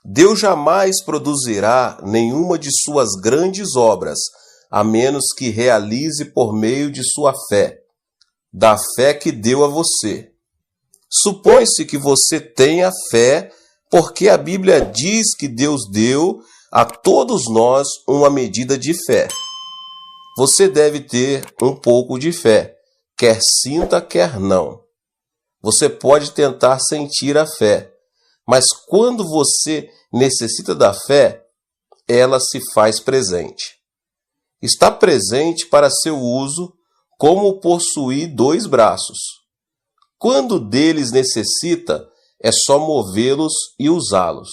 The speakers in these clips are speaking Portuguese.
Deus jamais produzirá nenhuma de suas grandes obras, a menos que realize por meio de sua fé, da fé que deu a você. Supõe-se que você tenha fé, porque a Bíblia diz que Deus deu a todos nós uma medida de fé. Você deve ter um pouco de fé, quer sinta, quer não. Você pode tentar sentir a fé, mas quando você necessita da fé, ela se faz presente. Está presente para seu uso, como possuir 2 braços. Quando deles necessita, é só movê-los e usá-los.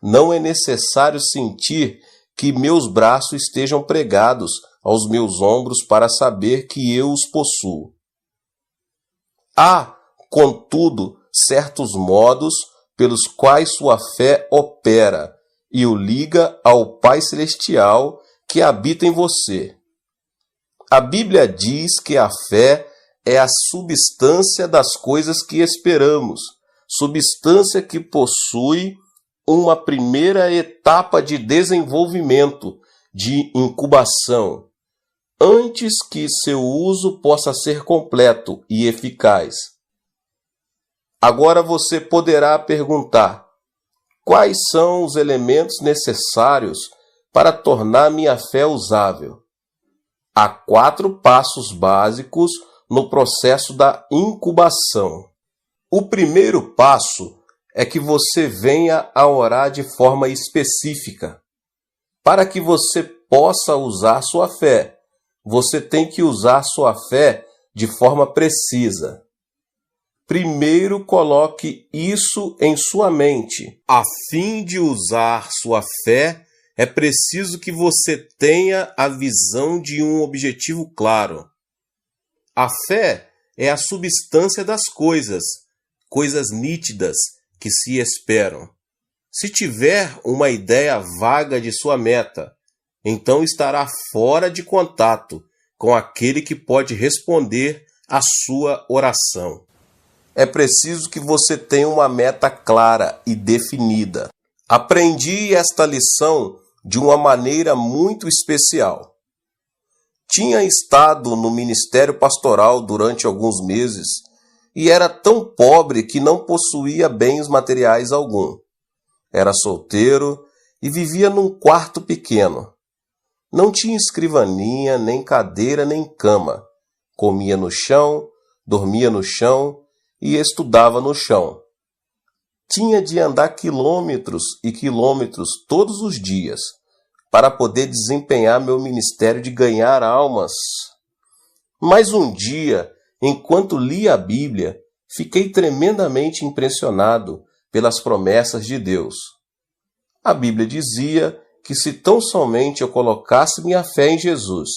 Não é necessário sentir que meus braços estejam pregados aos meus ombros para saber que eu os possuo. Há, contudo, certos modos pelos quais sua fé opera e o liga ao Pai Celestial que habita em você. A Bíblia diz que a fé é a substância das coisas que esperamos, substância que possui uma primeira etapa de desenvolvimento, de incubação, antes que seu uso possa ser completo e eficaz. Agora você poderá perguntar: quais são os elementos necessários para tornar minha fé usável? Há 4 passos básicos no processo da incubação. O primeiro passo é que você venha a orar de forma específica. Para que você possa usar sua fé, você tem que usar sua fé de forma precisa. Primeiro, coloque isso em sua mente. A fim de usar sua fé, é preciso que você tenha a visão de um objetivo claro. A fé é a substância das coisas, coisas nítidas que se esperam. Se tiver uma ideia vaga de sua meta, então estará fora de contato com aquele que pode responder à sua oração. É preciso que você tenha uma meta clara e definida. Aprendi esta lição de uma maneira muito especial. Tinha estado no ministério pastoral durante alguns meses e era tão pobre que não possuía bens materiais algum. Era solteiro e vivia num quarto pequeno. Não tinha escrivaninha, nem cadeira, nem cama. Comia no chão, dormia no chão e estudava no chão. Tinha de andar quilômetros e quilômetros todos os dias para poder desempenhar meu ministério de ganhar almas. Mas um dia, enquanto lia a Bíblia, fiquei tremendamente impressionado pelas promessas de Deus. A Bíblia dizia que se tão somente eu colocasse minha fé em Jesus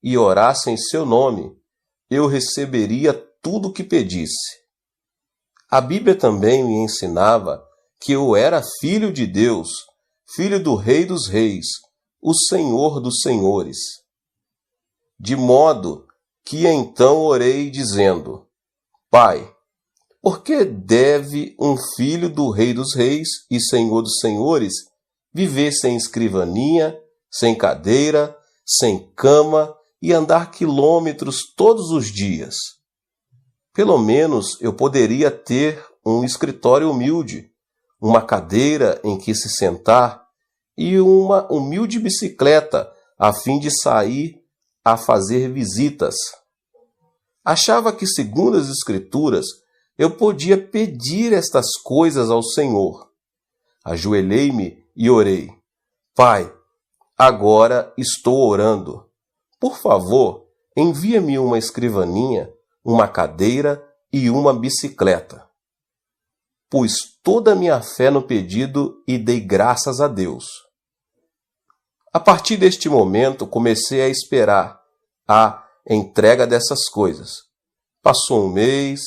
e orasse em seu nome, eu receberia tudo o que pedisse. A Bíblia também me ensinava que eu era filho de Deus, filho do Rei dos Reis, o Senhor dos Senhores. De modo que então orei dizendo: Pai, por que deve um filho do Rei dos Reis e Senhor dos Senhores viver sem escrivaninha, sem cadeira, sem cama e andar quilômetros todos os dias? Pelo menos eu poderia ter um escritório humilde, uma cadeira em que se sentar e uma humilde bicicleta a fim de sair a fazer visitas. Achava que, segundo as Escrituras, eu podia pedir estas coisas ao Senhor. Ajoelhei-me e orei: Pai, agora estou orando. Por favor, envia-me uma escrivaninha, uma cadeira e uma bicicleta. Pus toda a minha fé no pedido e dei graças a Deus. A partir deste momento, comecei a esperar a entrega dessas coisas. Passou um mês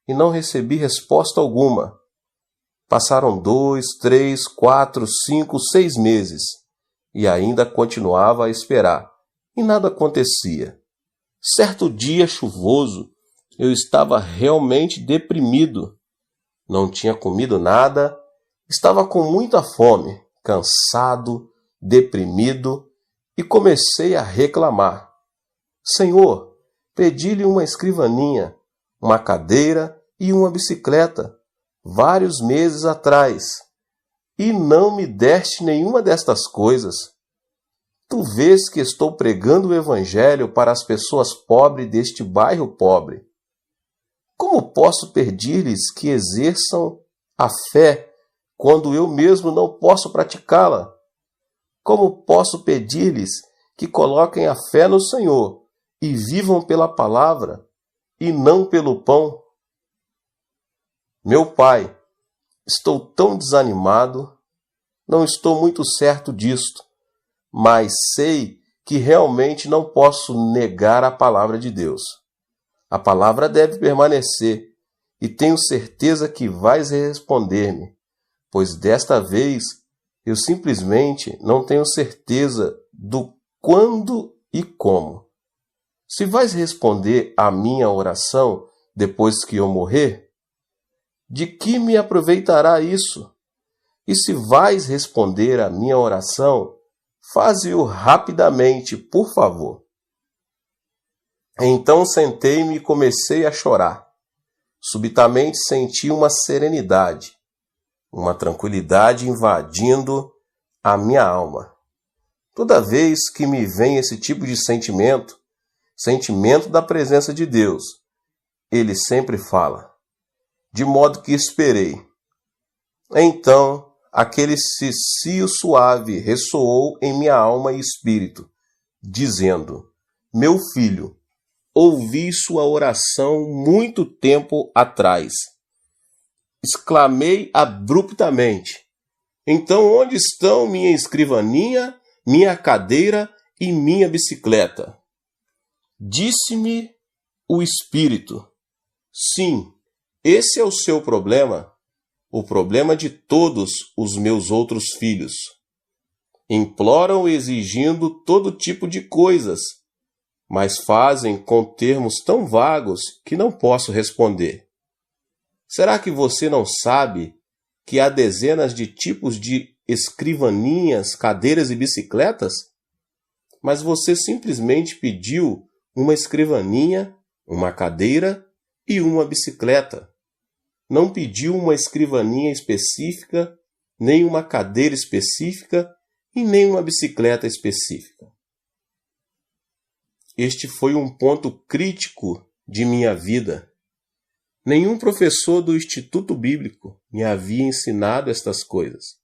e não recebi resposta alguma. Passaram 2, 3, 4, 5, 6 meses e ainda continuava a esperar e nada acontecia. Certo dia chuvoso, eu estava realmente deprimido. Não tinha comido nada Estava com muita fome, cansado, deprimido, e comecei a reclamar. Senhor, pedi-lhe uma escrivaninha, uma cadeira e uma bicicleta, vários meses atrás, e não me deste nenhuma destas coisas. Tu vês que estou pregando o Evangelho para as pessoas pobres deste bairro pobre. Como posso pedir-lhes que exerçam a fé quando eu mesmo não posso praticá-la? Como posso pedir-lhes que coloquem a fé no Senhor e vivam pela palavra e não pelo pão? Meu Pai, estou tão desanimado, não estou muito certo disto, mas sei que realmente não posso negar a palavra de Deus. A palavra deve permanecer, e tenho certeza que vais responder-me, pois desta vez eu simplesmente não tenho certeza do quando e como. Se vais responder à minha oração depois que eu morrer, de que me aproveitará isso? E se vais responder à minha oração, faze-o rapidamente, por favor. Então sentei-me e comecei a chorar. Subitamente senti uma serenidade, uma tranquilidade invadindo a minha alma. Toda vez que me vem esse tipo de sentimento da presença de Deus, ele sempre fala, de modo que esperei. Então, aquele cicio suave ressoou em minha alma e espírito, dizendo, meu filho, ouvi sua oração muito tempo atrás. Exclamei abruptamente, então onde estão minha escrivaninha, minha cadeira e minha bicicleta? Disse-me o espírito, sim, esse é o seu problema, o problema de todos os meus outros filhos. Imploram exigindo todo tipo de coisas, mas fazem com termos tão vagos que não posso responder. Será que você não sabe que há dezenas de tipos de escrivaninhas, cadeiras e bicicletas? Mas você simplesmente pediu uma escrivaninha, uma cadeira e uma bicicleta. Não pediu uma escrivaninha específica, nem uma cadeira específica e nem uma bicicleta específica. Este foi um ponto crítico de minha vida. Nenhum professor do Instituto Bíblico me havia ensinado estas coisas.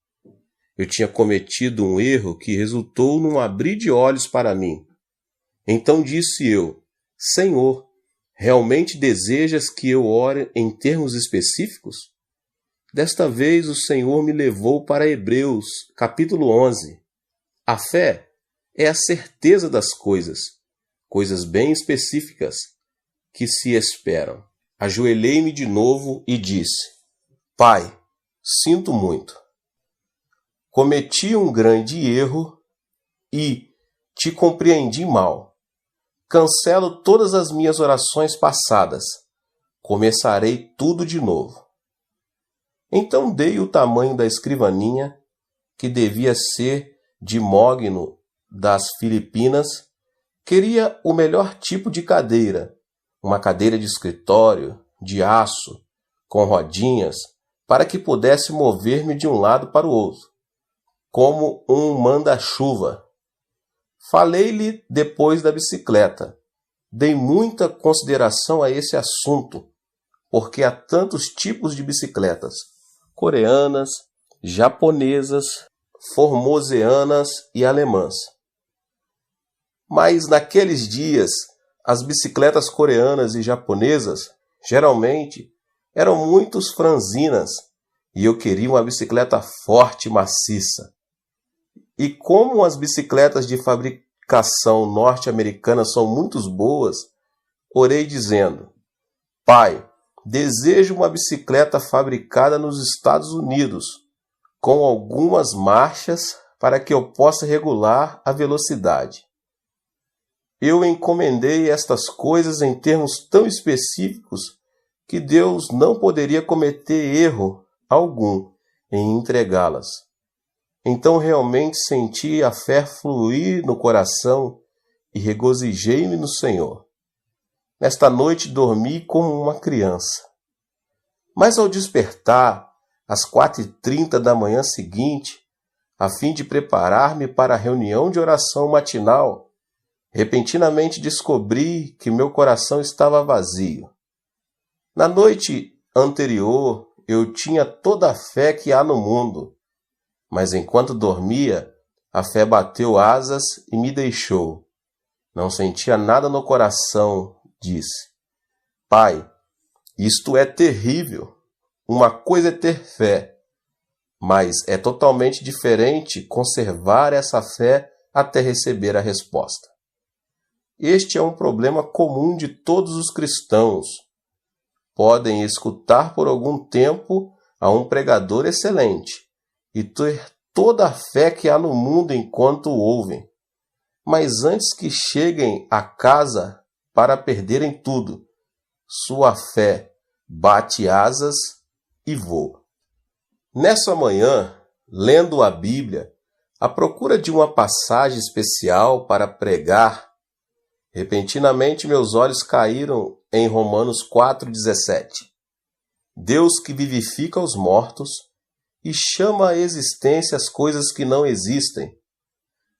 Eu tinha cometido um erro que resultou num abrir de olhos para mim. Então disse eu, Senhor, realmente desejas que eu ore em termos específicos? Desta vez o Senhor me levou para Hebreus, capítulo 11. A fé é a certeza das coisas bem específicas que se esperam. Ajoelhei-me de novo e disse, Pai, sinto muito. Cometi um grande erro e te compreendi mal. Cancelo todas as minhas orações passadas. Começarei tudo de novo. Então dei o tamanho da escrivaninha, que devia ser de mogno das Filipinas. Queria o melhor tipo de cadeira, uma cadeira de escritório, de aço, com rodinhas, para que pudesse mover-me de um lado para o outro, como um manda-chuva. Falei-lhe depois da bicicleta. Dei muita consideração a esse assunto, porque há tantos tipos de bicicletas, coreanas, japonesas, formoseanas e alemãs. Mas naqueles dias, as bicicletas coreanas e japonesas, geralmente, eram muito franzinas, e eu queria uma bicicleta forte e maciça. E como as bicicletas de fabricação norte-americana são muito boas, orei dizendo, Pai, desejo uma bicicleta fabricada nos Estados Unidos, com algumas marchas para que eu possa regular a velocidade. Eu encomendei estas coisas em termos tão específicos que Deus não poderia cometer erro algum em entregá-las. Então realmente senti a fé fluir no coração e regozijei-me no Senhor. Nesta noite dormi como uma criança. Mas ao despertar, às 4h30 da manhã seguinte, a fim de preparar-me para a reunião de oração matinal, repentinamente descobri que meu coração estava vazio. Na noite anterior, eu tinha toda a fé que há no mundo, mas enquanto dormia, a fé bateu asas e me deixou. Não sentia nada no coração, disse. Pai, isto é terrível. Uma coisa é ter fé, mas é totalmente diferente conservar essa fé até receber a resposta. Este é um problema comum de todos os cristãos. Podem escutar por algum tempo a um pregador excelente e ter toda a fé que há no mundo enquanto o ouvem. Mas antes que cheguem a casa para perderem tudo, sua fé bate asas e voa. Nessa manhã, lendo a Bíblia, à procura de uma passagem especial para pregar, repentinamente meus olhos caíram em Romanos 4,17. Deus que vivifica os mortos e chama à existência as coisas que não existem.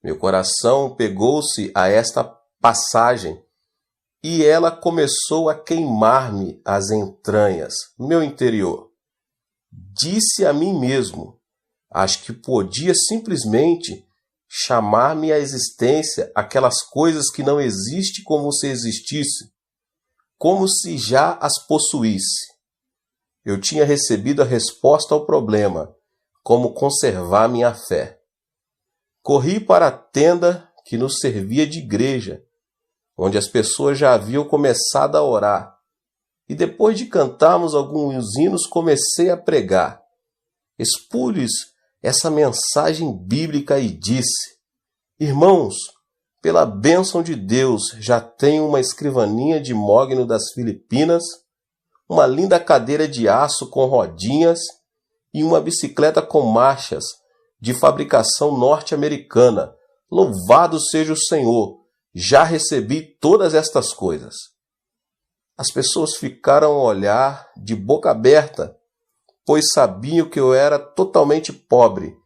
Meu coração pegou-se a esta passagem e ela começou a queimar-me as entranhas, meu interior. Disse a mim mesmo, acho que podia simplesmente chamar-me à existência aquelas coisas que não existem como se existisse, como se já as possuísse. Eu tinha recebido a resposta ao problema, como conservar minha fé. Corri para a tenda que nos servia de igreja, onde as pessoas já haviam começado a orar, e depois de cantarmos alguns hinos comecei a pregar. Expus essa mensagem bíblica e disse: Irmãos, pela bênção de Deus, já tenho uma escrivaninha de mogno das Filipinas, uma linda cadeira de aço com rodinhas e uma bicicleta com marchas de fabricação norte-americana. Louvado seja o Senhor! Já recebi todas estas coisas. As pessoas ficaram a olhar de boca aberta, pois sabiam que eu era totalmente pobre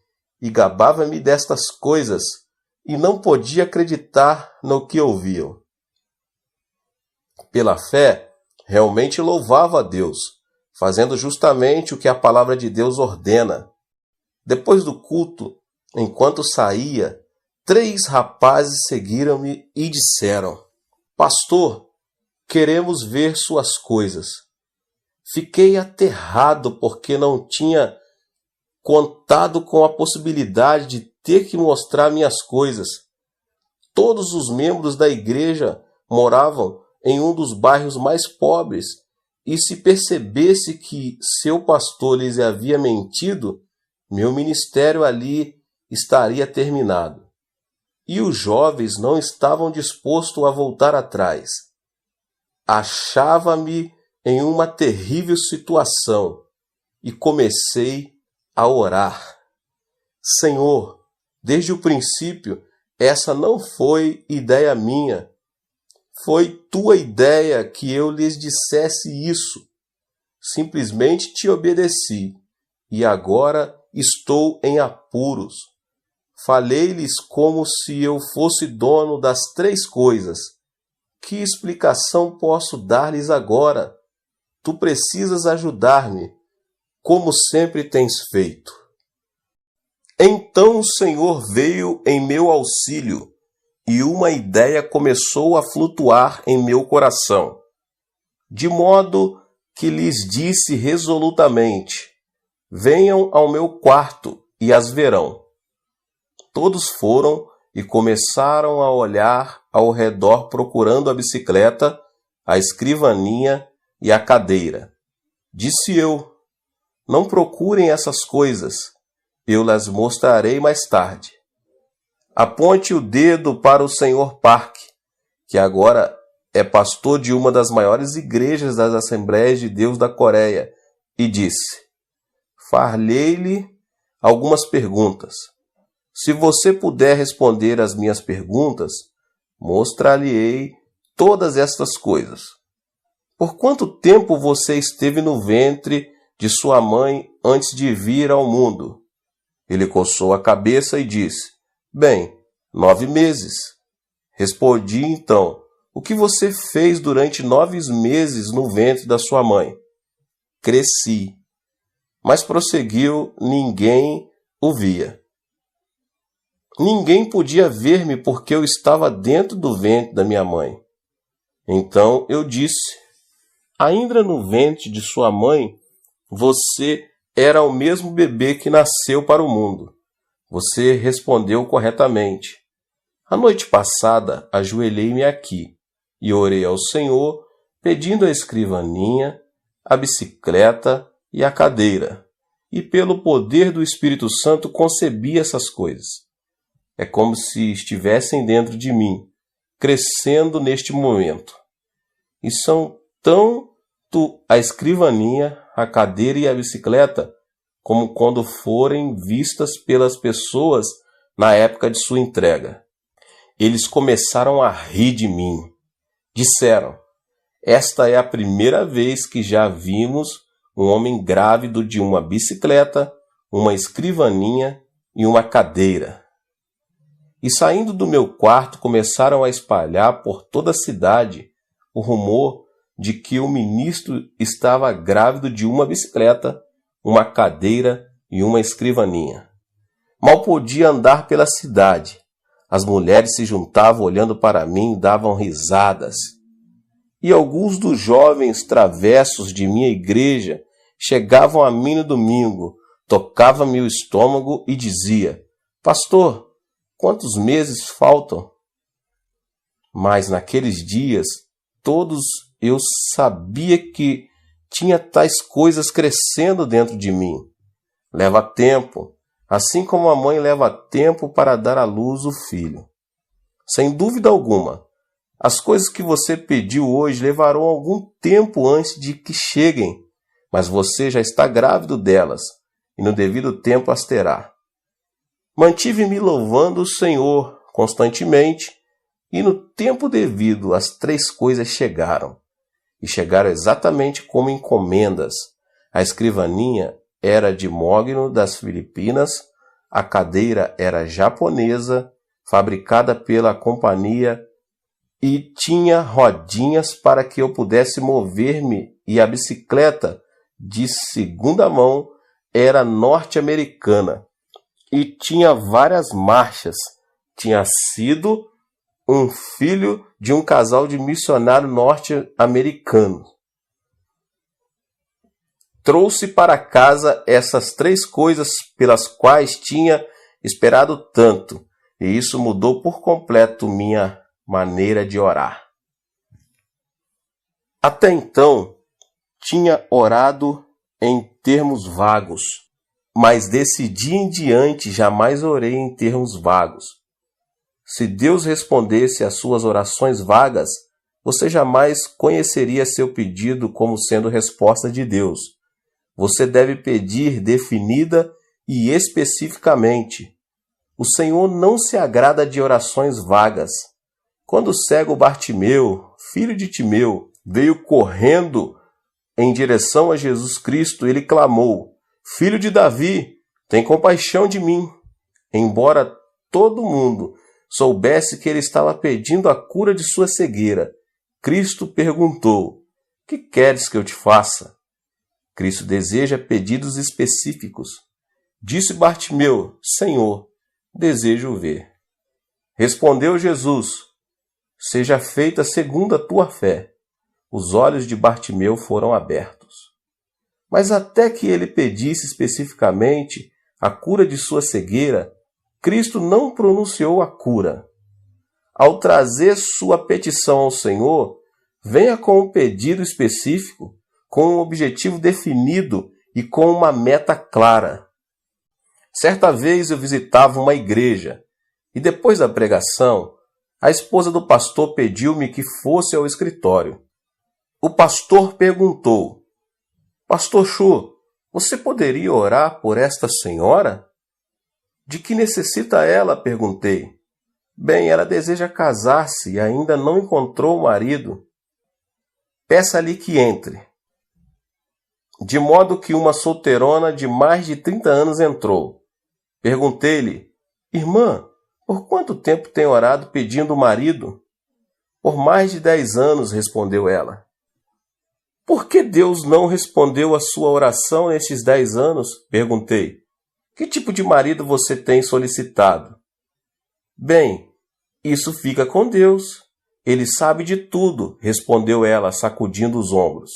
e gabava-me destas coisas e não podia acreditar no que ouviam. Pela fé, realmente louvava a Deus, fazendo justamente o que a palavra de Deus ordena. Depois do culto, enquanto saía, 3 rapazes seguiram-me e disseram: Pastor, queremos ver suas coisas. Fiquei aterrado porque não tinha contado com a possibilidade de ter que mostrar minhas coisas. Todos os membros da igreja moravam em um dos bairros mais pobres, e se percebesse que seu pastor lhes havia mentido, meu ministério ali estaria terminado. E os jovens não estavam dispostos a voltar atrás. Achava-me em uma terrível situação e comecei a orar. Senhor, desde o princípio, essa não foi ideia minha. Foi tua ideia que eu lhes dissesse isso. Simplesmente te obedeci e agora estou em apuros. Falei-lhes como se eu fosse dono das 3 coisas. Que explicação posso dar-lhes agora? Tu precisas ajudar-me, como sempre tens feito. Então o Senhor veio em meu auxílio, e uma ideia começou a flutuar em meu coração, de modo que lhes disse resolutamente: venham ao meu quarto e as verão. Todos foram e começaram a olhar ao redor procurando a bicicleta, a escrivaninha e a cadeira. Disse eu: não procurem essas coisas, eu las mostrarei mais tarde. Aponte o dedo para o Sr. Park, que agora é pastor de uma das maiores igrejas das Assembleias de Deus da Coreia, e disse: falhei-lhe algumas perguntas. Se você puder responder às minhas perguntas, mostrar-lhe-ei todas estas coisas. Por quanto tempo você esteve no ventre de sua mãe antes de vir ao mundo? Ele coçou a cabeça e disse: Bem, 9 meses. Respondi então: O que você fez durante 9 meses no ventre da sua mãe? Cresci. Mas prosseguiu, ninguém o via. Ninguém podia ver-me porque eu estava dentro do ventre da minha mãe. Então eu disse: Ainda no ventre de sua mãe, você era o mesmo bebê que nasceu para o mundo. Você respondeu corretamente. A noite passada, ajoelhei-me aqui e orei ao Senhor, pedindo a escrivaninha, a bicicleta e a cadeira. E pelo poder do Espírito Santo concebi essas coisas. É como se estivessem dentro de mim, crescendo neste momento. E são tanto a escrivaninha, a cadeira e a bicicleta, como quando forem vistas pelas pessoas na época de sua entrega. Eles começaram a rir de mim. Disseram: Esta é a primeira vez que já vimos um homem grávido de uma bicicleta, uma escrivaninha e uma cadeira. E saindo do meu quarto começaram a espalhar por toda a cidade o rumor de que o ministro estava grávido de uma bicicleta, uma cadeira e uma escrivaninha. Mal podia andar pela cidade. As mulheres se juntavam olhando para mim e davam risadas. E alguns dos jovens travessos de minha igreja chegavam a mim no domingo, tocavam-me o estômago e dizia: Pastor, quantos meses faltam? Mas naqueles dias, todos eu sabia que tinha tais coisas crescendo dentro de mim. Leva tempo, assim como a mãe leva tempo para dar à luz o filho. Sem dúvida alguma, as coisas que você pediu hoje levarão algum tempo antes de que cheguem, mas você já está grávido delas, e no devido tempo as terá. Mantive-me louvando o Senhor constantemente, e no tempo devido as 3 coisas chegaram. E chegaram exatamente como encomendas. A escrivaninha era de mogno das Filipinas, a cadeira era japonesa, fabricada pela companhia, e tinha rodinhas para que eu pudesse mover-me, e a bicicleta, de segunda mão, era norte-americana. E tinha várias marchas. Tinha sido um filho de um casal de missionário norte-americano. Trouxe para casa essas 3 coisas pelas quais tinha esperado tanto, e isso mudou por completo minha maneira de orar. Até então, tinha orado em termos vagos, mas desse dia em diante jamais orei em termos vagos. Se Deus respondesse às suas orações vagas, você jamais conheceria seu pedido como sendo resposta de Deus. Você deve pedir definida e especificamente. O Senhor não se agrada de orações vagas. Quando o cego Bartimeu, filho de Timeu, veio correndo em direção a Jesus Cristo, ele clamou: Filho de Davi, tem compaixão de mim. Embora todo mundo soubesse que ele estava pedindo a cura de sua cegueira, Cristo perguntou: Que queres que eu te faça? Cristo deseja pedidos específicos. Disse Bartimeu: Senhor, desejo ver. Respondeu Jesus: Seja feita segundo a tua fé. Os olhos de Bartimeu foram abertos. Mas até que ele pedisse especificamente a cura de sua cegueira, Cristo não pronunciou a cura. Ao trazer sua petição ao Senhor, venha com um pedido específico, com um objetivo definido e com uma meta clara. Certa vez eu visitava uma igreja e depois da pregação, a esposa do pastor pediu-me que fosse ao escritório. O pastor perguntou: Pastor Chu, você poderia orar por esta senhora? De que necessita ela? Perguntei. Bem, ela deseja casar-se e ainda não encontrou o marido. Peça-lhe que entre. De modo que uma solteirona de mais de 30 anos entrou. Perguntei-lhe, irmã, por quanto tempo tem orado pedindo o marido? Por mais de 10 anos, respondeu ela. Por que Deus não respondeu a sua oração nestes 10 anos? Perguntei. Que tipo de marido você tem solicitado? Bem, isso fica com Deus. Ele sabe de tudo, respondeu ela, sacudindo os ombros.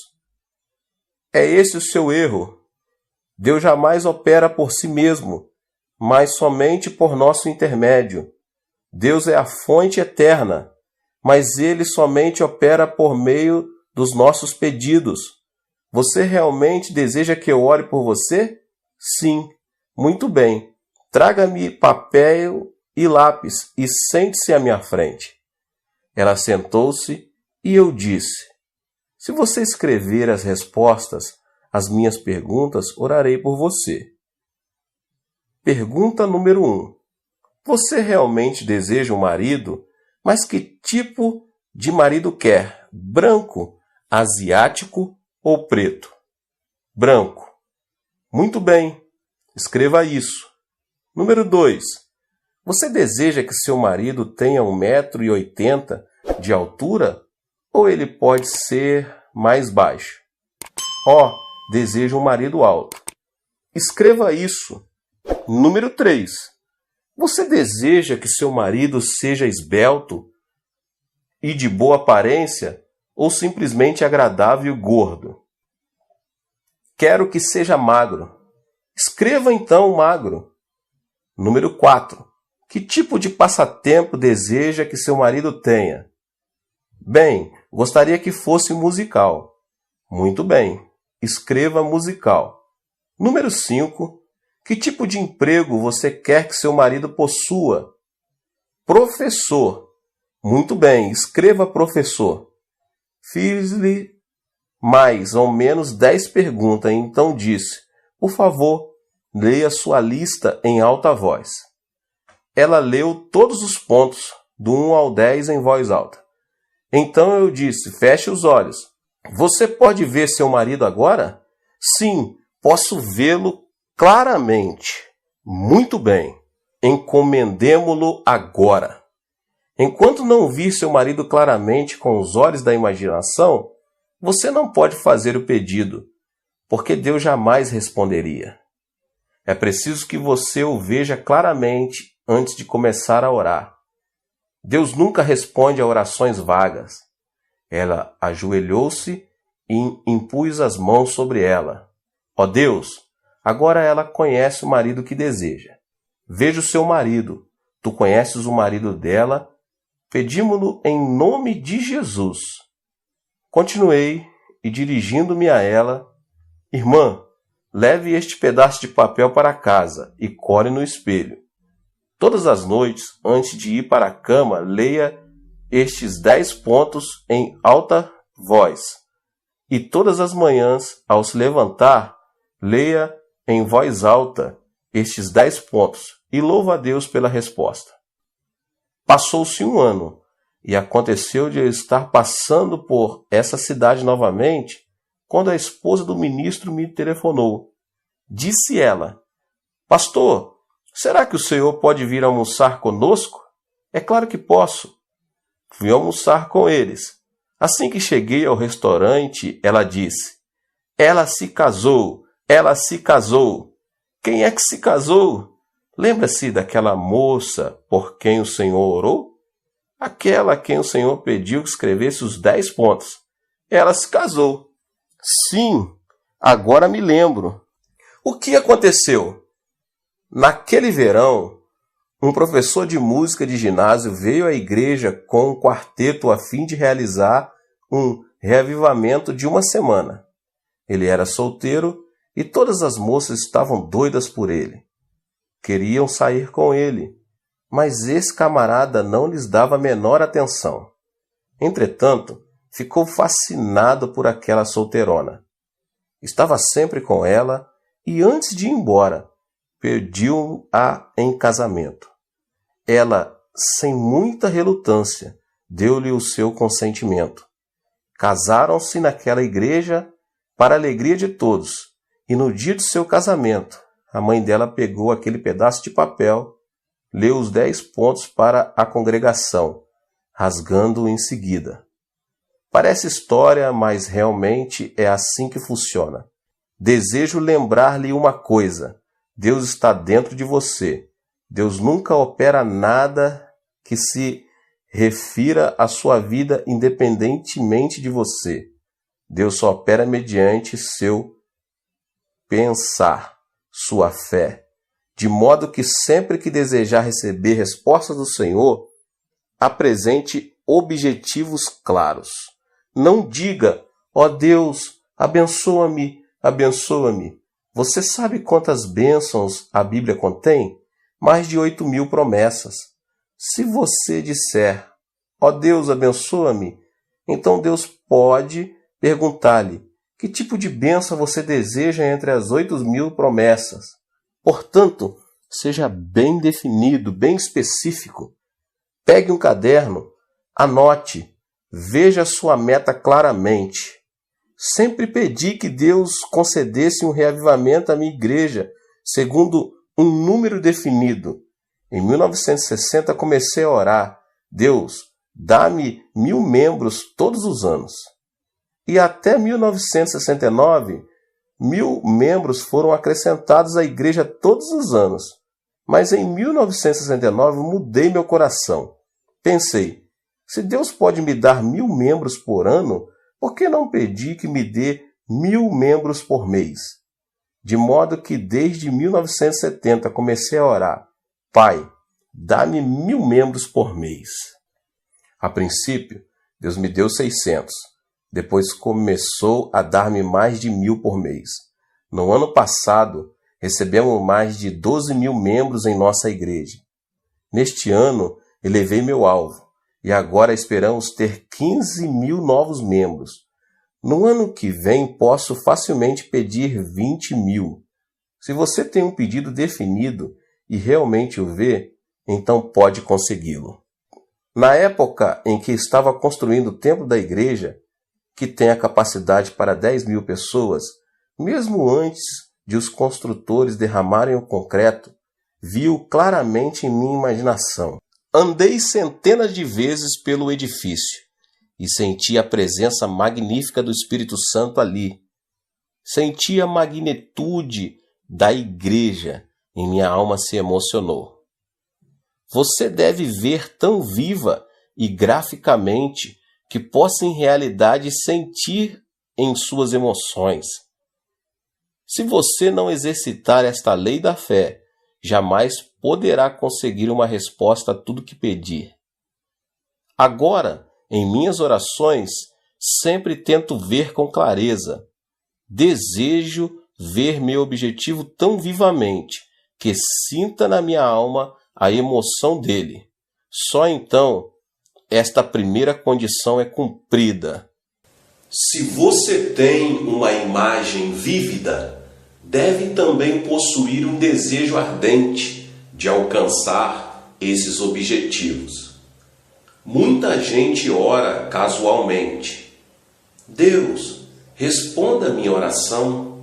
É esse o seu erro. Deus jamais opera por si mesmo, mas somente por nosso intermédio. Deus é a fonte eterna, mas Ele somente opera por meio dos nossos pedidos. Você realmente deseja que eu ore por você? Sim. Muito bem. Traga-me papel e lápis e sente-se à minha frente. Ela sentou-se e eu disse, se você escrever as respostas às minhas perguntas, orarei por você. Pergunta número 1. Você realmente deseja um marido? Mas que tipo de marido quer? Branco, asiático ou preto? Branco. Muito bem. Escreva isso. Número 2. Você deseja que seu marido tenha 1,80 m de altura ou ele pode ser mais baixo? Deseja um marido alto. Escreva isso. Número 3. Você deseja que seu marido seja esbelto e de boa aparência ou simplesmente agradável e gordo? Quero que seja magro. Escreva então magro. Número 4. Que tipo de passatempo deseja que seu marido tenha? Bem, gostaria que fosse musical. Muito bem. Escreva musical. Número 5. Que tipo de emprego você quer que seu marido possua? Professor. Muito bem. Escreva professor. Fiz-lhe mais ou menos 10 perguntas, então disse, por favor, leia sua lista em alta voz. Ela leu todos os pontos, do 1 ao 10 em voz alta. Então eu disse, feche os olhos. Você pode ver seu marido agora? Sim, posso vê-lo claramente. Muito bem. Encomendemo-lo agora. Enquanto não vir seu marido claramente com os olhos da imaginação, você não pode fazer o pedido, porque Deus jamais responderia. É preciso que você o veja claramente antes de começar a orar. Deus nunca responde a orações vagas. Ela ajoelhou-se e impôs as mãos sobre ela. Ó Deus, agora ela conhece o marido que deseja. Veja o seu marido. Tu conheces o marido dela. Pedimo-lo em nome de Jesus. Continuei e, dirigindo-me a ela, irmã, leve este pedaço de papel para casa e cole no espelho. Todas as noites, antes de ir para a cama, leia estes 10 pontos em alta voz. E todas as manhãs, ao se levantar, leia em voz alta estes 10 pontos e louva a Deus pela resposta. Passou-se 1 ano e aconteceu de eu estar passando por essa cidade novamente quando a esposa do ministro me telefonou. Disse ela, pastor, será que o senhor pode vir almoçar conosco? É claro que posso. Fui almoçar com eles. Assim que cheguei ao restaurante, ela disse, ela se casou, ela se casou. Quem é que se casou? Lembra-se daquela moça por quem o Senhor orou? Aquela a quem o Senhor pediu que escrevesse os 10 pontos. Ela se casou. Sim, agora me lembro. O que aconteceu? Naquele verão, um professor de música de ginásio veio à igreja com um quarteto a fim de realizar um reavivamento de 1 semana. Ele era solteiro e todas as moças estavam doidas por ele. Queriam sair com ele, mas esse camarada não lhes dava a menor atenção. Entretanto, ficou fascinado por aquela solteirona. Estava sempre com ela e, antes de ir embora, pediu-a em casamento. Ela, sem muita relutância, deu-lhe o seu consentimento. Casaram-se naquela igreja para a alegria de todos, e no dia de seu casamento, a mãe dela pegou aquele pedaço de papel, leu os 10 pontos para a congregação, rasgando-o em seguida. Parece história, mas realmente é assim que funciona. Desejo lembrar-lhe uma coisa: Deus está dentro de você. Deus nunca opera nada que se refira à sua vida independentemente de você. Deus só opera mediante seu pensar, sua fé, de modo que sempre que desejar receber respostas do Senhor, apresente objetivos claros. Não diga: ó Deus, abençoa-me, abençoa-me. Você sabe quantas bênçãos a Bíblia contém? Mais de 8.000 promessas. Se você disser: ó Deus, abençoa-me, então Deus pode perguntar-lhe: que tipo de bênção você deseja entre as 8.000 promessas? Portanto, seja bem definido, bem específico. Pegue um caderno, anote, veja sua meta claramente. Sempre pedi que Deus concedesse um reavivamento à minha igreja, segundo um número definido. Em 1960 comecei a orar: Deus, dá-me 1.000 membros todos os anos. E até 1969, 1.000 membros foram acrescentados à igreja todos os anos. Mas em 1969 mudei meu coração. Pensei: se Deus pode me dar 1.000 membros por ano, por que não pedir que me dê 1.000 membros por mês? De modo que desde 1970 comecei a orar: Pai, dá-me 1.000 membros por mês. A princípio, Deus me deu 600. Depois começou a dar-me mais de 1.000 por mês. No ano passado, recebemos mais de 12.000 membros em nossa igreja. Neste ano, elevei meu alvo e agora esperamos ter 15.000 novos membros. No ano que vem, posso facilmente pedir 20.000. Se você tem um pedido definido e realmente o vê, então pode consegui-lo. Na época em que estava construindo o templo da igreja, que tem a capacidade para 10.000 pessoas, mesmo antes de os construtores derramarem o concreto, vi-o claramente em minha imaginação. Andei centenas de vezes pelo edifício e senti a presença magnífica do Espírito Santo ali. Senti a magnitude da igreja e minha alma se emocionou. Você deve ver tão viva e graficamente que possa em realidade sentir em suas emoções. Se você não exercitar esta lei da fé, jamais poderá conseguir uma resposta a tudo que pedir. Agora, em minhas orações, sempre tento ver com clareza. Desejo ver meu objetivo tão vivamente que sinta na minha alma a emoção dele. Só então esta primeira condição é cumprida. Se você tem uma imagem vívida, deve também possuir um desejo ardente de alcançar esses objetivos. Muita gente ora casualmente: Deus, responda a minha oração.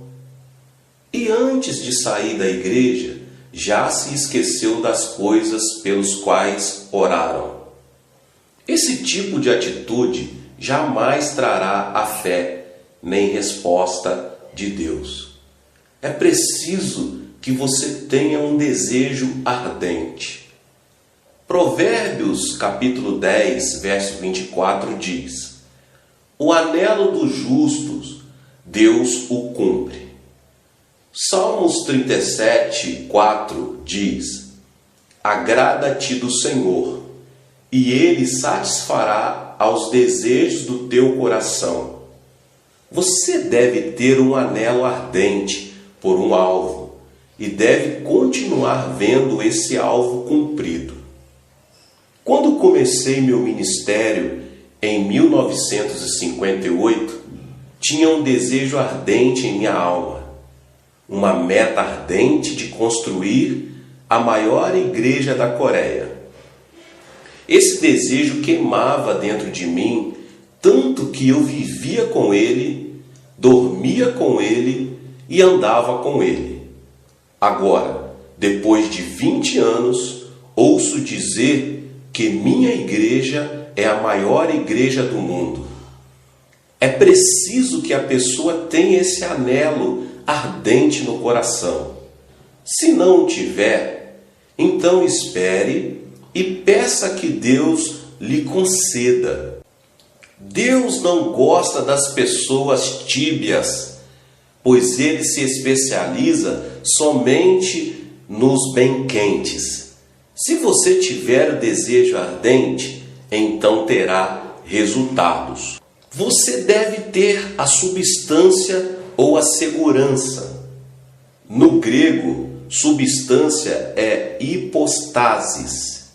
E antes de sair da igreja, já se esqueceu das coisas pelos quais oraram. Esse tipo de atitude jamais trará a fé nem resposta de Deus. É preciso que você tenha um desejo ardente. Provérbios capítulo 10, verso 24 diz: o anelo dos justos, Deus o cumpre. Salmos 37, 4 diz: agrada-te do Senhor, e Ele satisfará aos desejos do teu coração. Você deve ter um anelo ardente por um alvo e deve continuar vendo esse alvo cumprido. Quando comecei meu ministério em 1958, tinha um desejo ardente em minha alma. uma meta ardente de construir a maior igreja da Coreia. Esse desejo queimava dentro de mim, tanto que eu vivia com ele, dormia com ele e andava com ele. Agora, depois de 20 anos, ouço dizer que minha igreja é a maior igreja do mundo. É preciso que a pessoa tenha esse anelo ardente no coração. Se não o tiver, então espere e peça que Deus lhe conceda. Deus não gosta das pessoas tíbias, pois Ele se especializa somente nos bem quentes. Se você tiver o desejo ardente, então terá resultados. Você deve ter a substância ou a segurança. No grego, substância é hipostasis.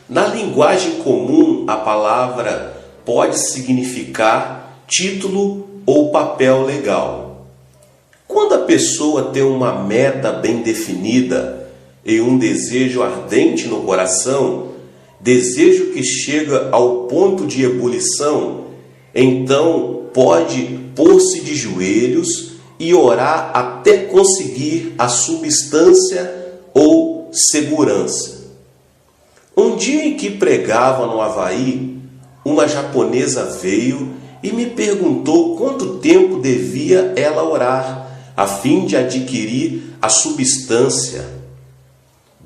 Na linguagem comum, a palavra pode significar título ou papel legal. Quando a pessoa tem uma meta bem definida e um desejo ardente no coração, desejo que chega ao ponto de ebulição, então pode pôr-se de joelhos e orar até conseguir a substância ou segurança. Um dia em que pregava no Havaí, uma japonesa veio e me perguntou quanto tempo devia ela orar, a fim de adquirir a substância.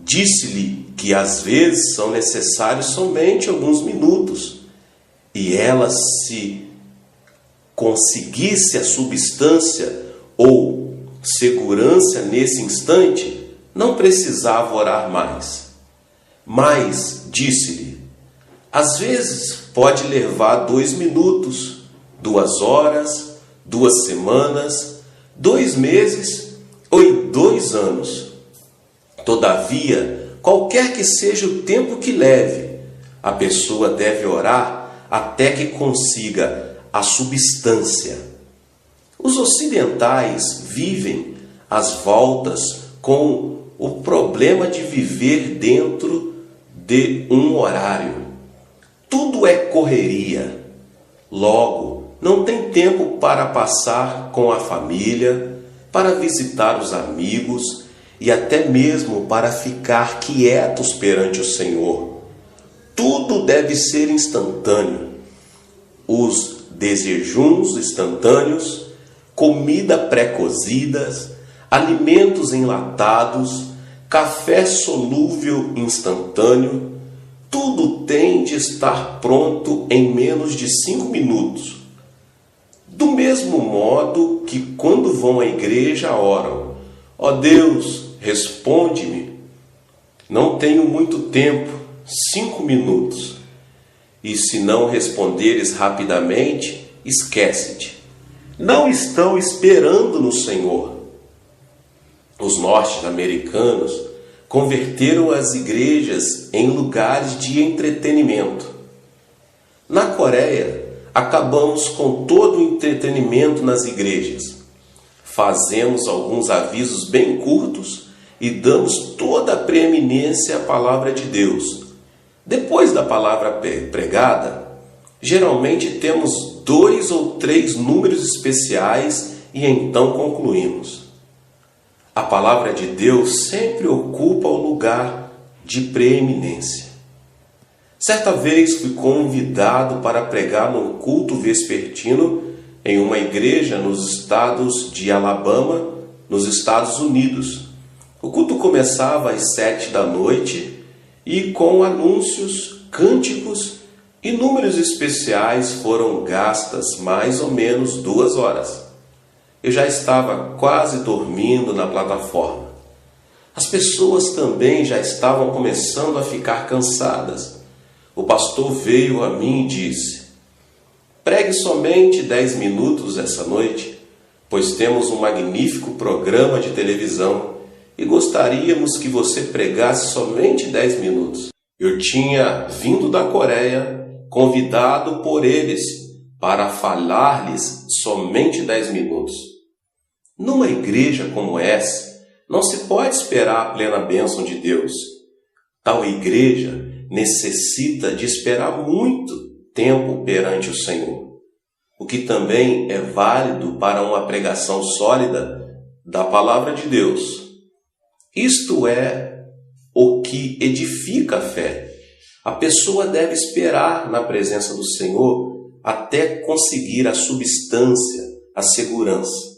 Disse-lhe que às vezes são necessários somente alguns minutos, e ela, se conseguisse a substância ou segurança nesse instante, não precisava orar mais. Mas, disse-lhe, às vezes pode levar 2 minutos, 2 horas, 2 semanas, 2 meses ou 2 anos. Todavia, qualquer que seja o tempo que leve, a pessoa deve orar até que consiga a substância. Os ocidentais vivem às voltas com o problema de viver dentro de um horário. Tudo é correria. Logo, não tem tempo para passar com a família, para visitar os amigos e até mesmo para ficar quietos perante o Senhor. Tudo deve ser instantâneo. Os desejuns instantâneos, comida pré-cozida, alimentos enlatados, café solúvel instantâneo, tudo tem de estar pronto em menos de 5 minutos. Do mesmo modo que quando vão à igreja oram: ó Deus, responde-me. Não tenho muito tempo, 5 minutos. E se não responderes rapidamente, esquece-te. Não estão esperando no Senhor. Os norte-americanos converteram as igrejas em lugares de entretenimento. Na Coreia, acabamos com todo o entretenimento nas igrejas. Fazemos alguns avisos bem curtos e damos toda a preeminência à palavra de Deus. Depois da palavra pregada, geralmente temos 2 ou 3 números especiais e então concluímos. A palavra de Deus sempre ocupa o lugar de preeminência. Certa vez fui convidado para pregar num culto vespertino em uma igreja nos estados de Alabama, nos Estados Unidos. O culto começava às 7 da noite e com anúncios, cânticos e números especiais foram gastas mais ou menos 2 horas. Eu já estava quase dormindo na plataforma. As pessoas também já estavam começando a ficar cansadas. O pastor veio a mim e disse: pregue somente 10 minutos essa noite, pois temos um magnífico programa de televisão e gostaríamos que você pregasse somente 10 minutos. Eu tinha vindo da Coreia, convidado por eles para falar-lhes somente 10 minutos. Numa igreja como essa, não se pode esperar a plena bênção de Deus. Tal igreja necessita de esperar muito tempo perante o Senhor, o que também é válido para uma pregação sólida da palavra de Deus. Isto é o que edifica a fé. A pessoa deve esperar na presença do Senhor até conseguir a substância, a segurança.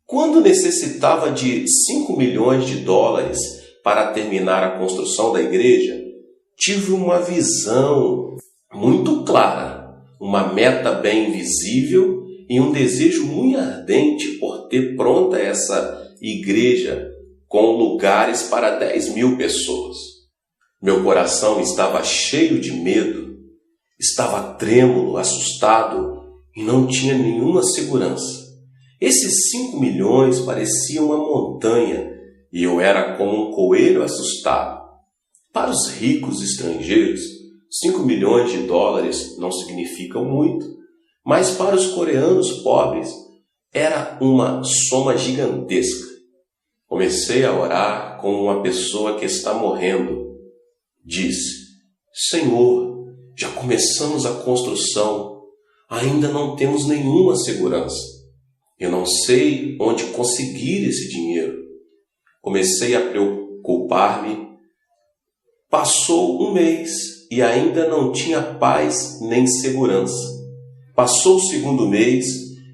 Quando necessitava de 5 milhões de dólares para terminar a construção da igreja, tive uma visão muito clara, uma meta bem visível e um desejo muito ardente por ter pronta essa igreja com lugares para 10 mil pessoas. Meu coração estava cheio de medo, estava trêmulo, assustado e não tinha nenhuma segurança. Esses 5 milhões pareciam uma montanha e eu era como um coelho assustado. Para os ricos estrangeiros, 5 milhões de dólares não significam muito, mas para os coreanos pobres era uma soma gigantesca. Comecei a orar como uma pessoa que está morrendo. Disse: Senhor, já começamos a construção, ainda não temos nenhuma segurança. Eu não sei onde conseguir esse dinheiro. Comecei a preocupar-me. Passou um mês e ainda não tinha paz nem segurança. Passou o segundo mês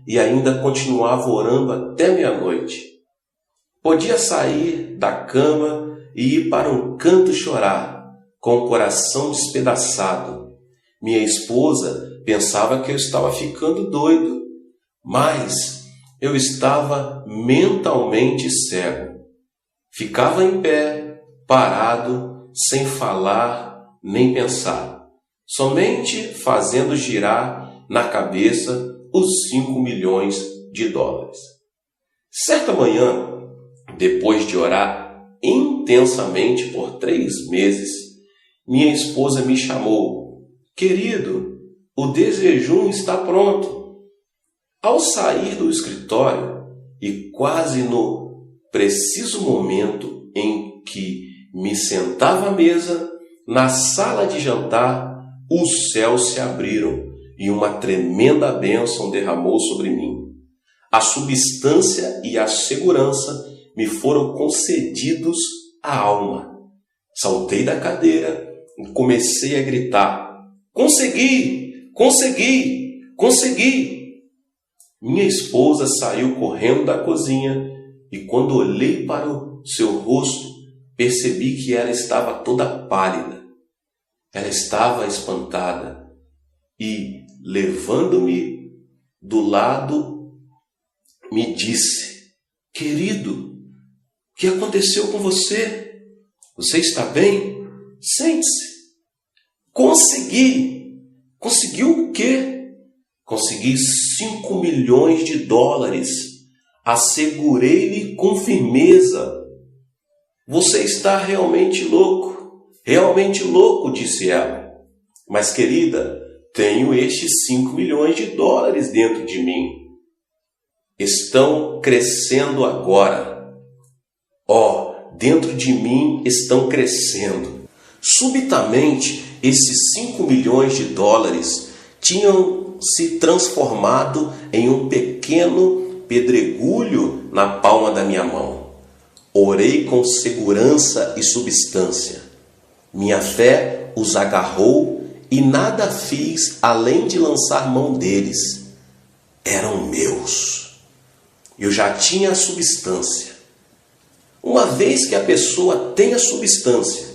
e ainda continuava orando até meia-noite. Podia sair da cama e ir para um canto chorar, com o coração despedaçado. Minha esposa pensava que eu estava ficando doido, mas eu estava mentalmente cego. Ficava em pé, parado, sem falar nem pensar, somente fazendo girar na cabeça os 5 milhões de dólares. Certa manhã, depois de orar intensamente por 3 meses, minha esposa me chamou: Querido, o desjejum está pronto. Ao sair do escritório e quase no preciso momento em que me sentava à mesa, na sala de jantar, os céus se abriram e uma tremenda bênção derramou sobre mim. A substância e a segurança me foram concedidos à alma. Saltei da cadeira e comecei a gritar: Consegui! Consegui! Consegui! Minha esposa saiu correndo da cozinha e quando olhei para o seu rosto, percebi que ela estava toda pálida. Ela estava espantada e, levando-me do lado, me disse: Querido, o que aconteceu com você? Você está bem? Sente-se. Consegui! Conseguiu o quê? Consegui 5 milhões de dólares. Assegurei-lhe com firmeza. Você está realmente louco, disse ela. Mas, querida, tenho estes 5 milhões de dólares dentro de mim. Estão crescendo agora. Dentro de mim estão crescendo. Subitamente, esses 5 milhões de dólares tinham se transformado em um pequeno pedregulho na palma da minha mão. Orei com segurança e substância. Minha fé os agarrou e nada fiz além de lançar mão deles. Eram meus. Eu já tinha a substância. Uma vez que a pessoa tem a substância,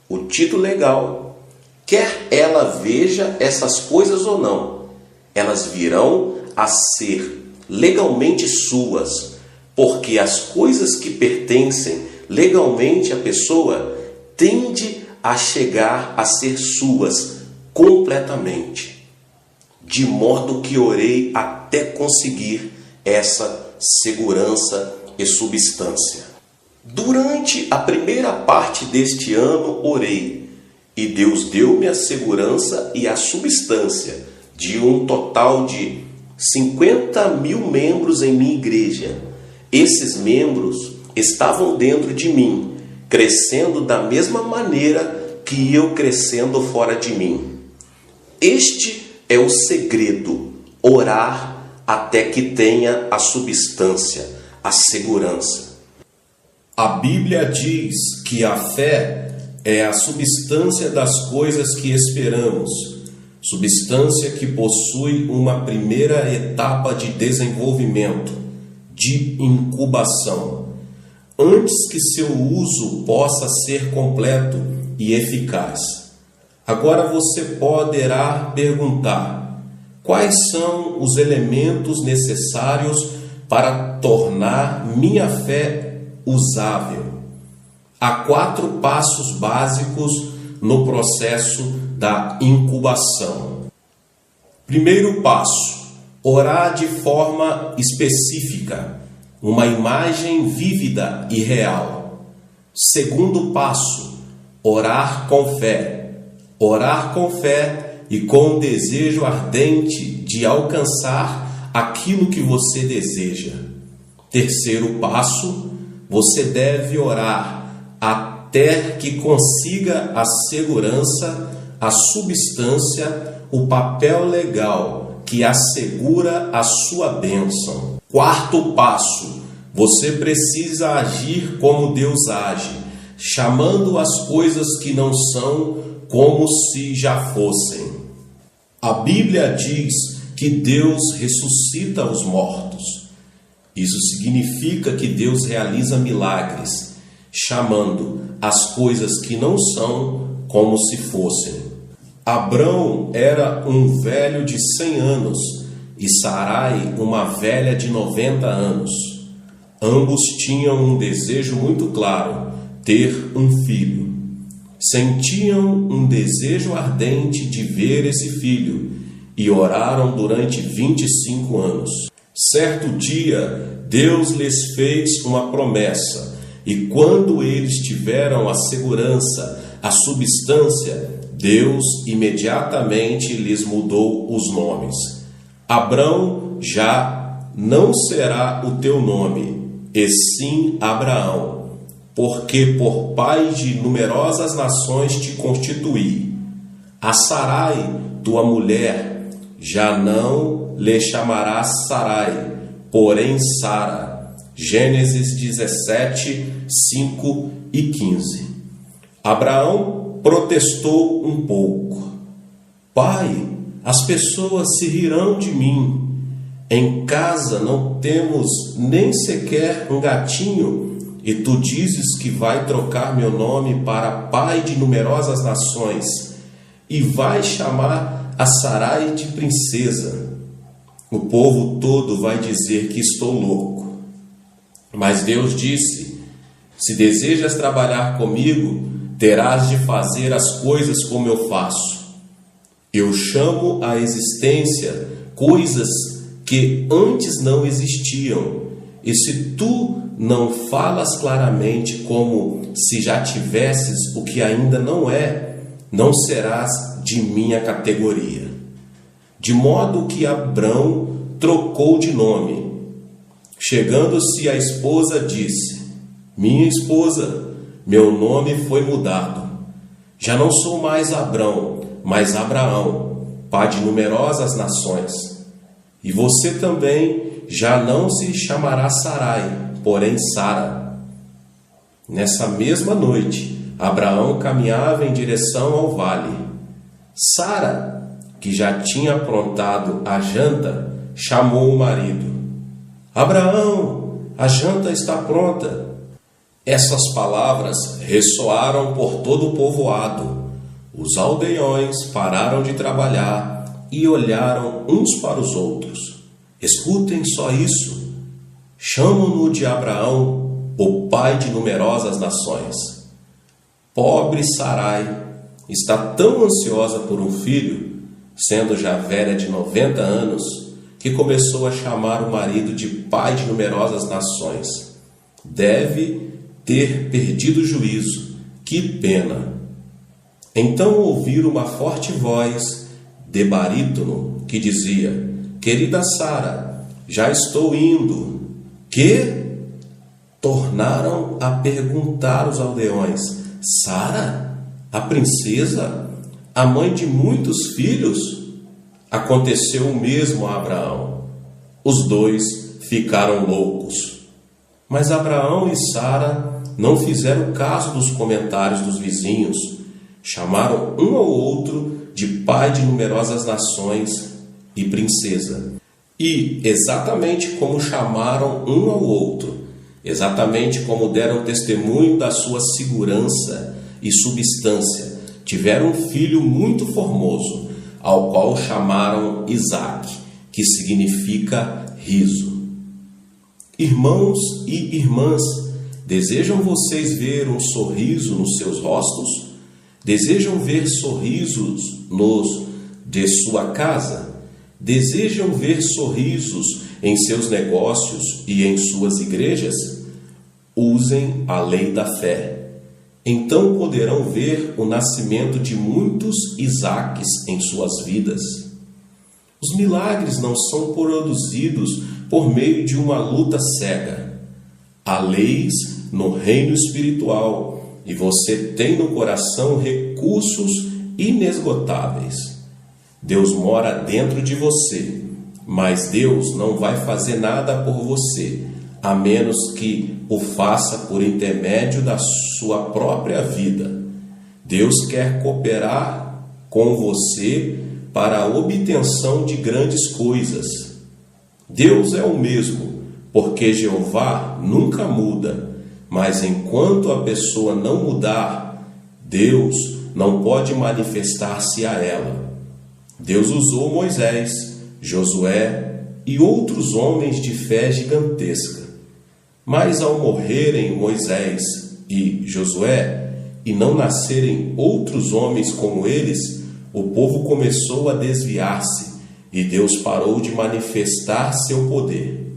o título legal, quer ela veja essas coisas ou não, elas virão a ser legalmente suas, porque as coisas que pertencem legalmente à pessoa tende a chegar a ser suas completamente. De modo que orei até conseguir essa segurança e substância. Durante a primeira parte deste ano orei, e Deus deu-me a segurança e a substância de um total de 50.000 membros em minha igreja. Esses membros estavam dentro de mim, crescendo da mesma maneira que eu crescendo fora de mim. Este é o segredo: orar até que tenha a substância, a segurança. A Bíblia diz que a fé é a substância das coisas que esperamos, substância que possui uma primeira etapa de desenvolvimento, de incubação, antes que seu uso possa ser completo e eficaz. Agora você poderá perguntar: quais são os elementos necessários para tornar minha fé usável? Há 4 passos básicos no processo da incubação. Primeiro passo: orar de forma específica, uma imagem vívida e real. Segundo passo: orar com fé. Orar com fé e com um desejo ardente de alcançar aquilo que você deseja. Terceiro passo: você deve orar até que consiga a segurança, a substância, o papel legal que assegura a sua bênção. Quarto passo: você precisa agir como Deus age, chamando as coisas que não são como se já fossem. A Bíblia diz que Deus ressuscita os mortos. Isso significa que Deus realiza milagres, chamando as coisas que não são como se fossem. Abrão era um velho de 100 anos e Sarai uma velha de 90 anos. Ambos tinham um desejo muito claro: ter um filho. Sentiam um desejo ardente de ver esse filho e oraram durante 25 anos. Certo dia, Deus lhes fez uma promessa, e quando eles tiveram a segurança, a substância, Deus imediatamente lhes mudou os nomes. Abrão já não será o teu nome, e sim Abraão, porque por pai de numerosas nações te constituí. A Sarai, tua mulher, já não lhe chamarás Sarai, porém Sara. Gênesis 17, 5 e 15. Abraão protestou um pouco: Pai, as pessoas se rirão de mim. Em casa não temos nem sequer um gatinho, e tu dizes que vai trocar meu nome para pai de numerosas nações, e vai chamar a Sarai de princesa. O povo todo vai dizer que estou louco. Mas Deus disse: se desejas trabalhar comigo, terás de fazer as coisas como eu faço. Eu chamo à existência coisas que antes não existiam, e se tu não falas claramente como se já tivesses o que ainda não é, não serás de minha categoria. De modo que Abrão trocou de nome. Chegando-se a esposa, disse: minha esposa, meu nome foi mudado. Já não sou mais Abrão, mas Abraão, pai de numerosas nações. E você também já não se chamará Sarai, porém Sara. Nessa mesma noite, Abraão caminhava em direção ao vale. Sara, que já tinha aprontado a janta, chamou o marido: Abraão, a janta está pronta. Essas palavras ressoaram por todo o povoado. Os aldeões pararam de trabalhar e olharam uns para os outros. Escutem só isso. Chamam-no de Abraão, o pai de numerosas nações. Pobre Sarai está tão ansiosa por um filho, sendo já velha de 90 anos, que começou a chamar o marido de pai de numerosas nações. Deve ter perdido o juízo. Que pena! Então ouviram uma forte voz de barítono que dizia: querida Sara, já estou indo. Que? Tornaram a perguntar os aldeões. Sara, a princesa, a mãe de muitos filhos? Aconteceu o mesmo a Abraão. Os dois ficaram loucos. Mas Abraão e Sara não fizeram caso dos comentários dos vizinhos. Chamaram um ao outro de pai de numerosas nações e princesa. E, exatamente como chamaram um ao outro, exatamente como deram testemunho da sua segurança e substância, tiveram um filho muito formoso, ao qual chamaram Isaque, que significa riso. Irmãos e irmãs, desejam vocês ver um sorriso nos seus rostos? Desejam ver sorrisos de sua casa? Desejam ver sorrisos em seus negócios e em suas igrejas? Usem a lei da fé. Então poderão ver o nascimento de muitos Isaques em suas vidas. Os milagres não são produzidos por meio de uma luta cega. Há leis no reino espiritual e você tem no coração recursos inesgotáveis. Deus mora dentro de você, mas Deus não vai fazer nada por você, a menos que o faça por intermédio da sua própria vida. Deus quer cooperar com você para a obtenção de grandes coisas. Deus é o mesmo, porque Jeová nunca muda, mas enquanto a pessoa não mudar, Deus não pode manifestar-se a ela. Deus usou Moisés, Josué e outros homens de fé gigantesca. Mas ao morrerem Moisés e Josué, e não nascerem outros homens como eles, o povo começou a desviar-se, e Deus parou de manifestar seu poder.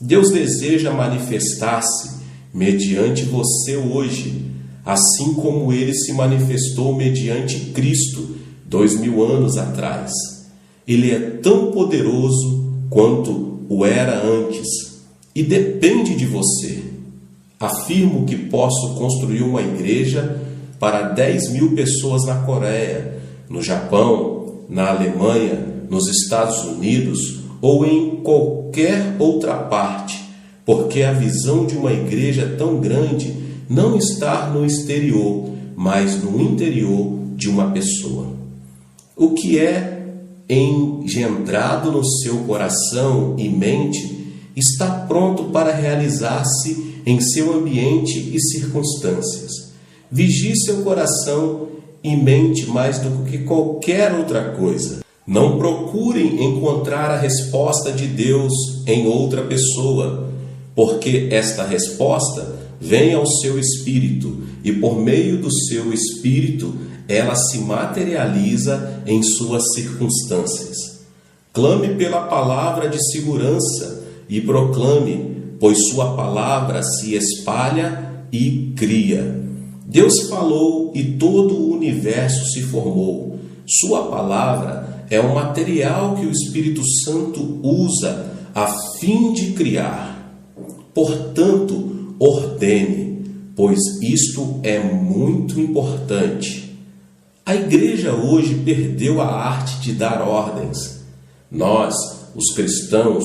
Deus deseja manifestar-se mediante você hoje, assim como Ele se manifestou mediante Cristo 2000 anos atrás. Ele é tão poderoso quanto o era antes e depende de você. Afirmo que posso construir uma igreja para 10.000 pessoas na Coreia, no Japão, na Alemanha, nos Estados Unidos ou em qualquer outra parte, porque a visão de uma igreja tão grande não está no exterior, mas no interior de uma pessoa. O que é engendrado no seu coração e mente está pronto para realizar-se em seu ambiente e circunstâncias. Vigie seu coração e mente mais do que qualquer outra coisa. Não procurem encontrar a resposta de Deus em outra pessoa, porque esta resposta vem ao seu espírito e por meio do seu espírito ela se materializa em suas circunstâncias. Clame pela palavra de segurança e proclame, pois sua palavra se espalha e cria. Deus falou e todo o universo se formou. Sua palavra é o material que o Espírito Santo usa a fim de criar. Portanto, ordene, pois isto é muito importante. A igreja hoje perdeu a arte de dar ordens. Nós, os cristãos,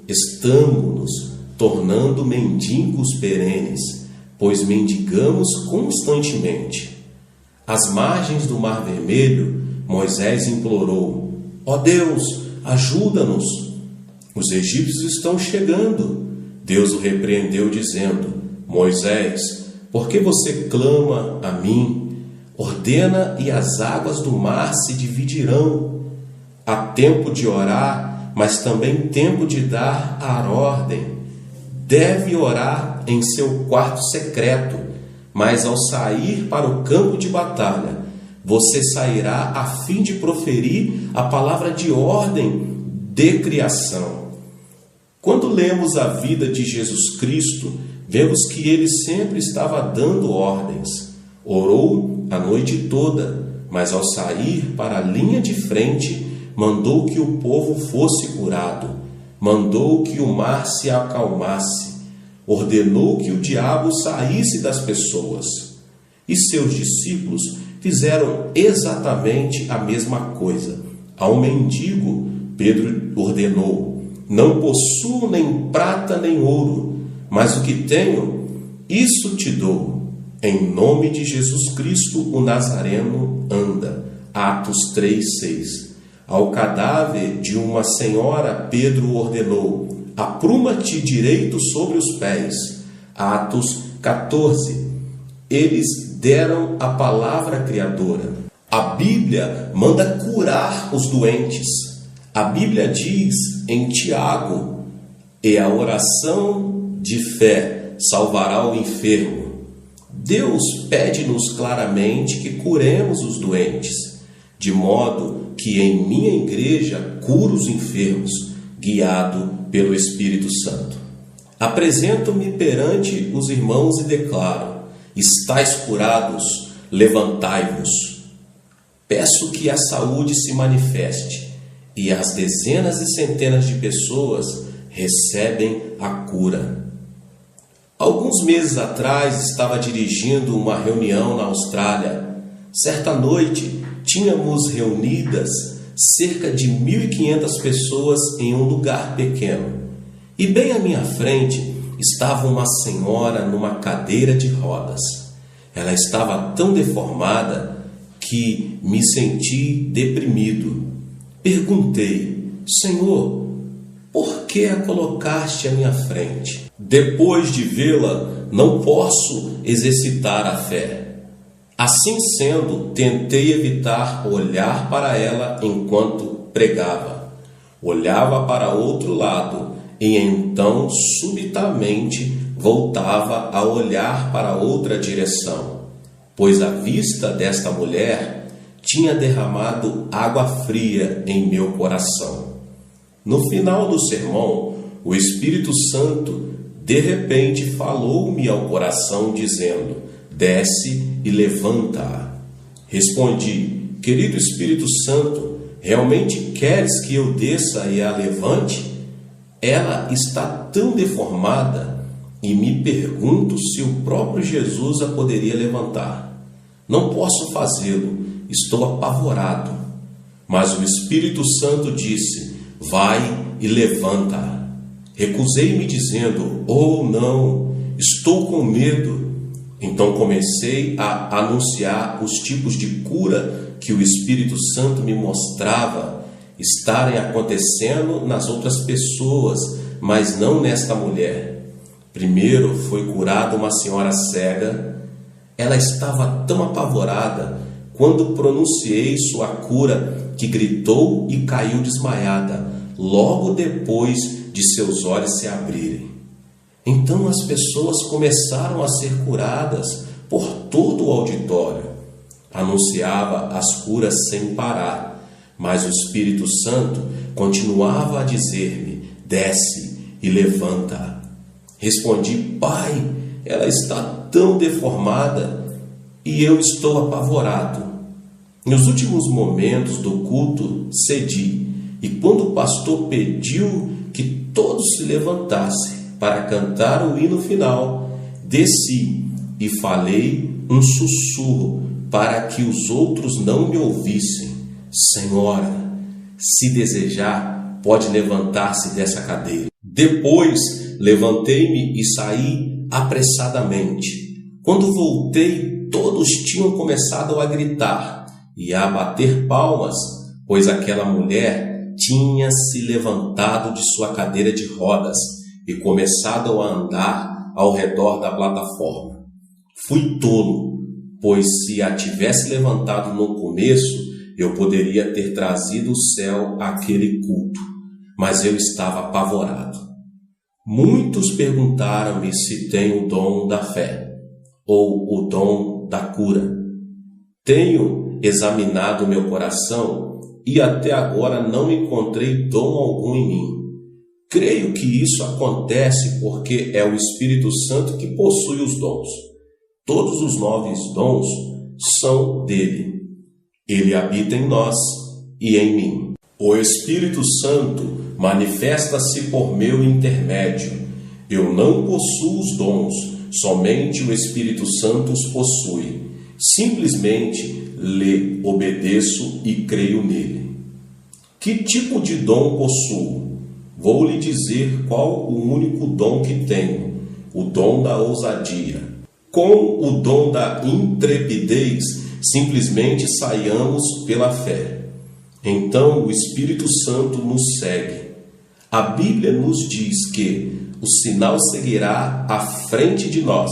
estamos nos tornando mendigos perenes, pois mendigamos constantemente. Às margens do Mar Vermelho, Moisés implorou: ó Deus, ajuda-nos! Os egípcios estão chegando. Deus o repreendeu dizendo: Moisés, por que você clama a mim? Ordena e as águas do mar se dividirão. Há tempo de orar, mas também tempo de dar a ordem. Deve orar em seu quarto secreto, mas ao sair para o campo de batalha, você sairá a fim de proferir a palavra de ordem de criação. Quando lemos a vida de Jesus Cristo, vemos que ele sempre estava dando ordens. Orou a noite toda, mas ao sair para a linha de frente, mandou que o povo fosse curado, mandou que o mar se acalmasse, ordenou que o diabo saísse das pessoas. E seus discípulos fizeram exatamente a mesma coisa. Ao mendigo, Pedro ordenou: não possuo nem prata nem ouro, mas o que tenho, isso te dou. Em nome de Jesus Cristo, o Nazareno, anda. Atos 3:6. Ao cadáver de uma senhora, Pedro ordenou: apruma-te direito sobre os pés. Atos 14. Eles deram a palavra criadora. A Bíblia manda curar os doentes. A Bíblia diz em Tiago: e a oração de fé salvará o enfermo. Deus pede-nos claramente que curemos os doentes, de modo que em minha igreja curo os enfermos, guiado pelo Espírito Santo. Apresento-me perante os irmãos e declaro: estais curados, levantai-vos. Peço que a saúde se manifeste e as dezenas e centenas de pessoas recebem a cura. Alguns meses atrás estava dirigindo uma reunião na Austrália. Certa noite tínhamos reunidas cerca de 1.500 pessoas em um lugar pequeno. E bem à minha frente estava uma senhora numa cadeira de rodas. Ela estava tão deformada que me senti deprimido. Perguntei: Senhor, por que a colocaste à minha frente? Depois de vê-la, não posso exercitar a fé. Assim sendo, tentei evitar olhar para ela enquanto pregava. Olhava para outro lado e então, subitamente, voltava a olhar para outra direção, pois a vista desta mulher tinha derramado água fria em meu coração. No final do sermão, o Espírito Santo de repente falou-me ao coração dizendo: desce e levanta-a. Respondi: querido Espírito Santo, realmente queres que eu desça e a levante? Ela está tão deformada e me pergunto se o próprio Jesus a poderia levantar. Não posso fazê-lo, estou apavorado. Mas o Espírito Santo disse: vai e levanta-a. Recusei-me dizendo: oh não, estou com medo. Então comecei a anunciar os tipos de cura que o Espírito Santo me mostrava estarem acontecendo nas outras pessoas, mas não nesta mulher. Primeiro foi curada uma senhora cega. Ela estava tão apavorada quando pronunciei sua cura que gritou e caiu desmaiada, logo depois de seus olhos se abrirem. Então as pessoas começaram a ser curadas por todo o auditório. Anunciava as curas sem parar, mas o Espírito Santo continuava a dizer-me: desce e levanta-a. Respondi: Pai, ela está tão deformada e eu estou apavorado. Nos últimos momentos do culto, cedi, e quando o pastor pediu que todos se levantassem para cantar o hino final, desci e falei um sussurro para que os outros não me ouvissem: Senhora, se desejar, pode levantar-se dessa cadeira. Depois levantei-me e saí apressadamente. Quando voltei, todos tinham começado a gritar e a bater palmas, pois aquela mulher tinha se levantado de sua cadeira de rodas e começado a andar ao redor da plataforma. Fui tolo, pois se a tivesse levantado no começo, eu poderia ter trazido o céu àquele culto, mas eu estava apavorado. Muitos perguntaram-me se tenho o dom da fé ou o dom da cura. Tenho examinado meu coração e até agora não encontrei dom algum em mim. Creio que isso acontece porque é o Espírito Santo que possui os dons. Todos os 9 dons são dele. Ele habita em nós e em mim. O Espírito Santo manifesta-se por meu intermédio. Eu não possuo os dons, somente o Espírito Santo os possui. Simplesmente lhe obedeço e creio nele. Que tipo de dom possuo? Vou lhe dizer qual o único dom que tenho: o dom da ousadia. Com o dom da intrepidez, simplesmente saiamos pela fé. Então o Espírito Santo nos segue. A Bíblia nos diz que o sinal seguirá à frente de nós,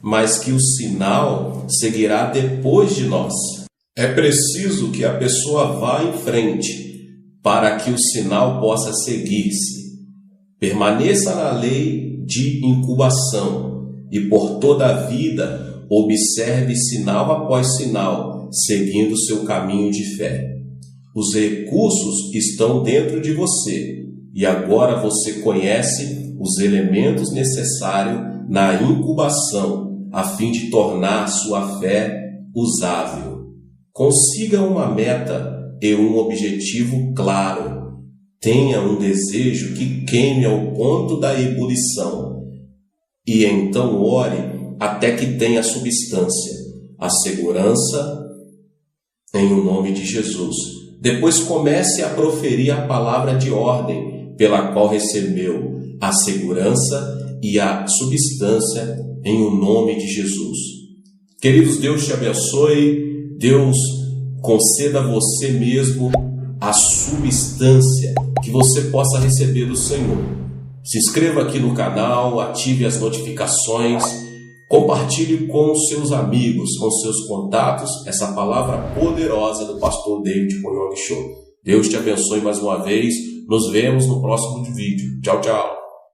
mas que o sinal seguirá depois de nós. É preciso que a pessoa vá em frente para que o sinal possa seguir-se. Permaneça na lei de incubação e por toda a vida observe sinal após sinal, seguindo seu caminho de fé. Os recursos estão dentro de você e agora você conhece os elementos necessários na incubação a fim de tornar sua fé usável. Consiga uma meta e um objetivo claro. Tenha um desejo que queime ao ponto da ebulição. E então ore até que tenha substância, a segurança em o nome de Jesus. Depois comece a proferir a palavra de ordem pela qual recebeu a segurança e a substância em o nome de Jesus. Queridos, Deus te abençoe. Deus conceda a você mesmo a substância que você possa receber do Senhor. Se inscreva aqui no canal, ative as notificações, compartilhe com seus amigos, com seus contatos, essa palavra poderosa do pastor David Poyong Show. Deus te abençoe mais uma vez. Nos vemos no próximo vídeo. Tchau, tchau.